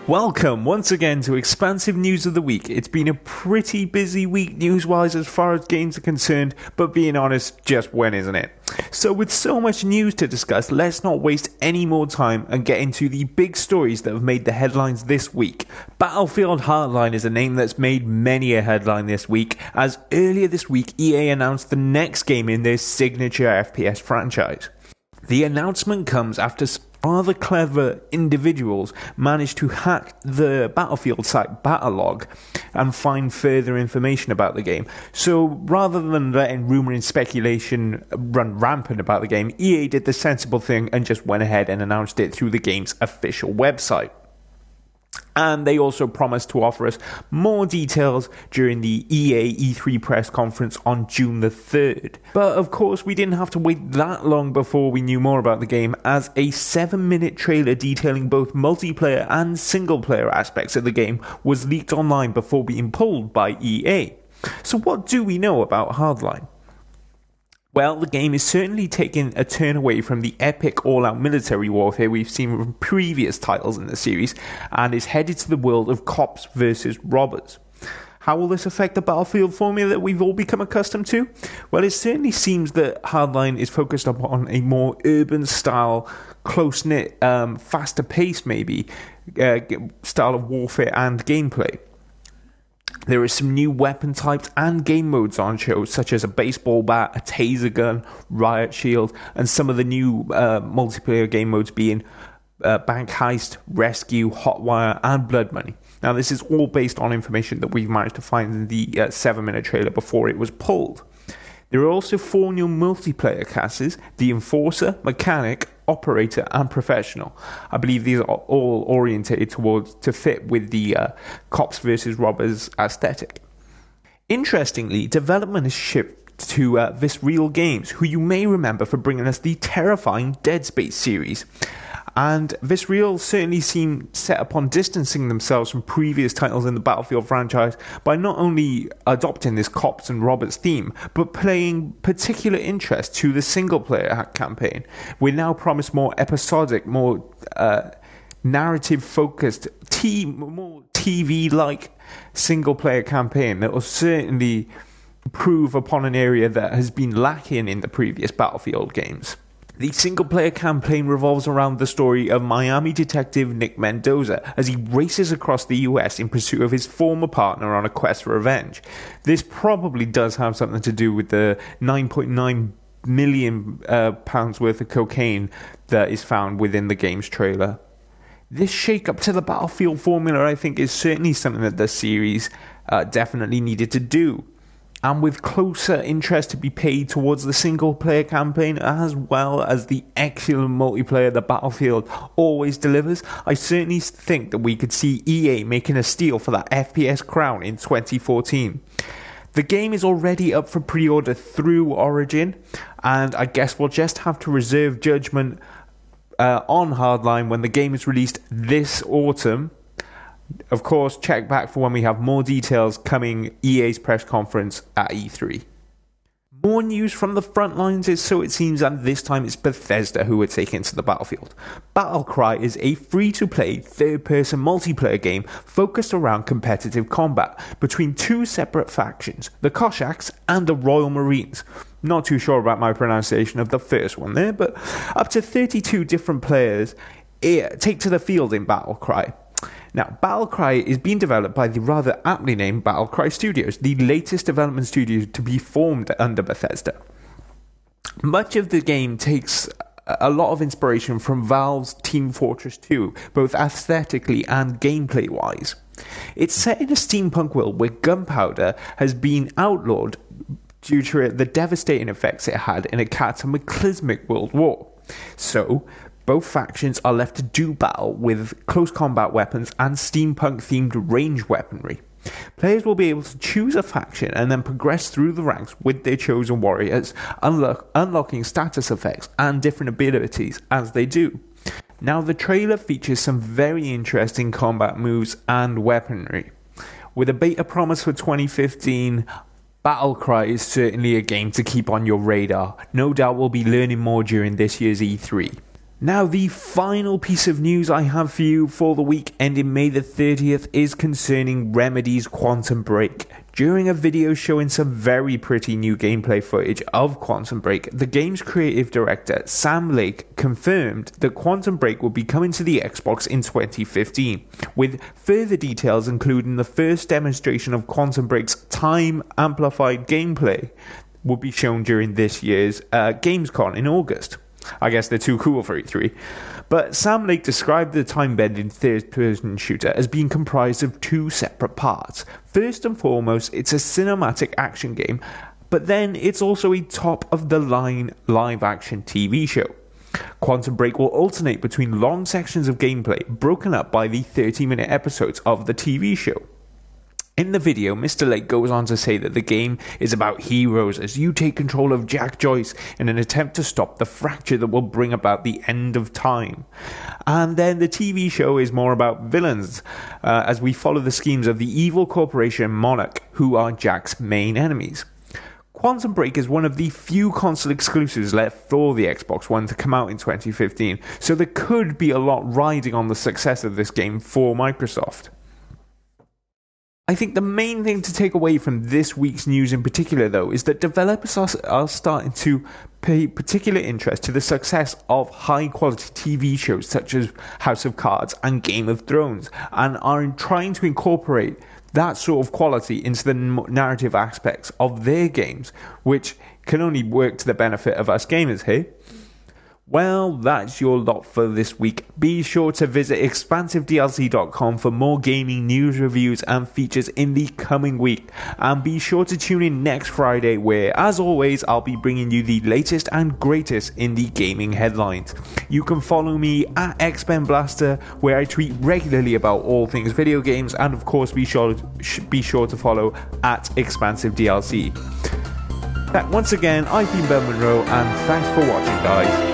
Welcome once again to Expansive News of the Week. It's been a pretty busy week news-wise as far as games are concerned, but being honest, just when isn't it? So with so much news to discuss, let's not waste any more time and get into the big stories that have made the headlines this week. Battlefield Hardline is a name that's made many a headline this week, as earlier this week EA announced the next game in their signature FPS franchise. The announcement comes after rather clever individuals managed to hack the Battlefield site Battlelog and find further information about the game. So rather than letting rumour and speculation run rampant about the game, EA did the sensible thing and just went ahead and announced it through the game's official website. And they also promised to offer us more details during the EA E3 press conference on June the 3rd. But of course, we didn't have to wait that long before we knew more about the game, as a 7-minute trailer detailing both multiplayer and single-player aspects of the game was leaked online before being pulled by EA. So what do we know about Hardline? Well, the game is certainly taking a turn away from the epic all-out military warfare we've seen from previous titles in the series, and is headed to the world of cops versus robbers. How will this affect the Battlefield formula that we've all become accustomed to? Well, it certainly seems that Hardline is focused upon a more urban-style, close-knit, faster-paced maybe, style of warfare and gameplay. There are some new weapon types and game modes on show, such as a baseball bat, a taser gun, riot shield, and some of the new multiplayer game modes being bank heist, rescue, hotwire, and blood money. Now, this is all based on information that we've managed to find in the 7-minute trailer before it was pulled. There are also 4 new multiplayer classes: the Enforcer, Mechanic, Operator, and Professional. I believe these are all orientated to fit with the cops versus robbers aesthetic. Interestingly, development has shifted to Visceral Games, who you may remember for bringing us the terrifying Dead Space series. And Visceral certainly seem set upon distancing themselves from previous titles in the Battlefield franchise by not only adopting this cops and robbers theme, but paying particular interest to the single-player campaign. We're now promised more episodic, more narrative-focused, more TV-like single-player campaign that will certainly improve upon an area that has been lacking in the previous Battlefield games. The single-player campaign revolves around the story of Miami detective Nick Mendoza as he races across the US in pursuit of his former partner on a quest for revenge. This probably does have something to do with the £9.9 million pounds worth of cocaine that is found within the game's trailer. This shake-up to the Battlefield formula, I think, is certainly something that the series definitely needed to do. And with closer interest to be paid towards the single-player campaign, as well as the excellent multiplayer that Battlefield always delivers, I certainly think that we could see EA making a steal for that FPS crown in 2014. The game is already up for pre-order through Origin, and I guess we'll just have to reserve judgment on Hardline when the game is released this autumn. Of course, check back for when we have more details coming EA's press conference at E3. More news from the front lines is so it seems that this time it's Bethesda who are taking to the battlefield. Battlecry is a free-to-play, third-person multiplayer game focused around competitive combat between 2 separate factions, the Cossacks and the Royal Marines. Not too sure about my pronunciation of the first one there, but up to 32 different players take to the field in Battlecry. Now, Battlecry is being developed by the rather aptly named Battlecry Studios, the latest development studio to be formed under Bethesda. Much of the game takes a lot of inspiration from Valve's Team Fortress 2, both aesthetically and gameplay-wise. It's set in a steampunk world where gunpowder has been outlawed due to the devastating effects it had in a cataclysmic world war. So, both factions are left to do battle with close combat weapons and steampunk-themed range weaponry. Players will be able to choose a faction and then progress through the ranks with their chosen warriors, unlocking status effects and different abilities as they do. Now, the trailer features some very interesting combat moves and weaponry. With a beta promise for 2015, Battlecry is certainly a game to keep on your radar. No doubt we'll be learning more during this year's E3. Now, the final piece of news I have for you for the week ending May the 30th is concerning Remedy's Quantum Break. During a video showing some very pretty new gameplay footage of Quantum Break, the game's creative director, Sam Lake, confirmed that Quantum Break will be coming to the Xbox in 2015, with further details including the first demonstration of Quantum Break's time-amplified gameplay will be shown during this year's Gamescom in August. I guess they're too cool for E3. But Sam Lake described the time-bending third-person shooter as being comprised of two separate parts. First and foremost, it's a cinematic action game, but then it's also a top-of-the-line live-action TV show. Quantum Break will alternate between long sections of gameplay broken up by the 30-minute episodes of the TV show. In the video, Mr. Lake goes on to say that the game is about heroes as you take control of Jack Joyce in an attempt to stop the fracture that will bring about the end of time. And then the TV show is more about villains, as we follow the schemes of the evil corporation Monarch, who are Jack's main enemies. Quantum Break is one of the few console exclusives left for the Xbox One to come out in 2015, so there could be a lot riding on the success of this game for Microsoft. I think the main thing to take away from this week's news in particular, though, is that developers are starting to pay particular interest to the success of high-quality TV shows such as House of Cards and Game of Thrones, and are trying to incorporate that sort of quality into the narrative aspects of their games, which can only work to the benefit of us gamers here. Well, that's your lot for this week. Be sure to visit expansivedlc.com for more gaming news, reviews and features in the coming week. And be sure to tune in next Friday where, as always, I'll be bringing you the latest and greatest in the gaming headlines. You can follow me at XpenBlaster, where I tweet regularly about all things video games, and of course be sure to follow at ExpansiveDLC. Once again, I've been Ben Monroe, and thanks for watching, guys.